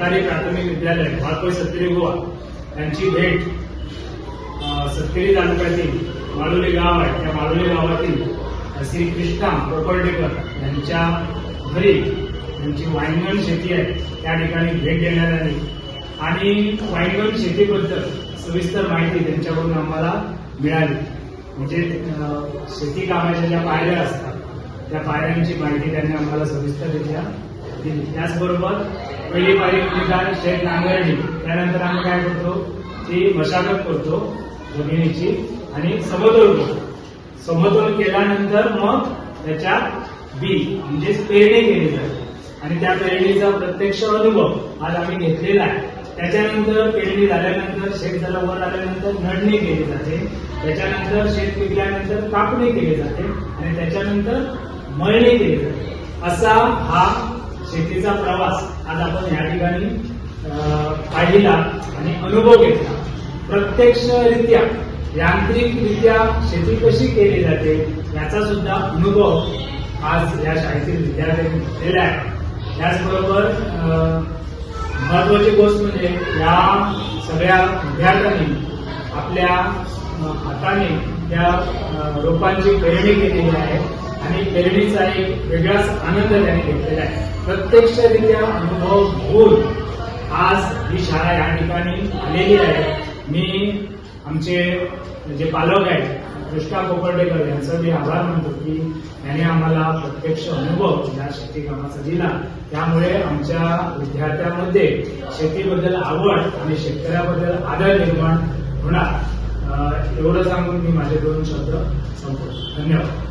सरकारी प्राथमिक विद्यालय वाळपय सत्तेरी गोवा यांची भेट सत्तेरी तालुक्यातील माळुली गाव आहे. त्या माळुली गावातील श्री कृष्णा कोपर्डेकर यांच्या घरी त्यांची वाईनगण शेती आहे त्या ठिकाणी भेट देण्यात आली आणि वाईनगण शेतीबद्दल सविस्तर माहिती त्यांच्याकडून आम्हाला मिळाली. म्हणजे शेती कामाच्या ज्या पायऱ्या असतात त्या पायऱ्यांची माहिती त्यांनी आम्हाला सविस्तररित्या दिली. त्याचबरोबर पहिली पायरी निदान शेत नांगरणी, त्यानंतर आम्ही काय करतो ती मशागत करतो जमिनीची आणि समतोल करतो. समतोल केल्यानंतर मग त्याच्यात बी म्हणजे पेरणी केली जाते आणि त्या पेरणीचा प्रत्यक्ष अनुभव आज आम्ही घेतलेला आहे. त्याच्यानंतर पेरणी झाल्यानंतर शेत जरा वर आल्यानंतर नडणी केली जाते. त्याच्यानंतर शेत पिकल्यानंतर कापणी केली जाते आणि त्याच्यानंतर मळणी केली जाते. असा हा शेतीचा प्रवास आज आपण या ठिकाणी पाहिला आणि अनुभव घेतला. प्रत्यक्षरित्या यांत्रिकरित्या शेती कशी केली जाते याचा सुद्धा अनुभव आज या शाळेतील विद्यार्थ्यांनी घेतलेला आहे. त्याचबरोबर महत्वाची गोष्ट म्हणजे या सगळ्या विद्यार्थ्यांनी आपल्या हाताने त्या रोपांची पेरणी केलेली आहे आणि पेरणीचा एक वेगळाच आनंद त्यांनी घेतलेला आहे. प्रत्यक्षरित्या अनुभव घेऊन आज ही शाळा या ठिकाणी आलेली आहे. मी आमचे जे पालक आहेत कृष्णा कोपर्डेकर यांचा मी आभार मानतो की त्यांनी आम्हाला प्रत्यक्ष अनुभव या शेती कामाचा दिला. त्यामुळे आमच्या विद्यार्थ्यांमध्ये शेतीबद्दल आवड आणि शेतकऱ्याबद्दल आदर निर्माण होणार. एवढं सांगून मी माझे 2 शब्द संपवतो. धन्यवाद.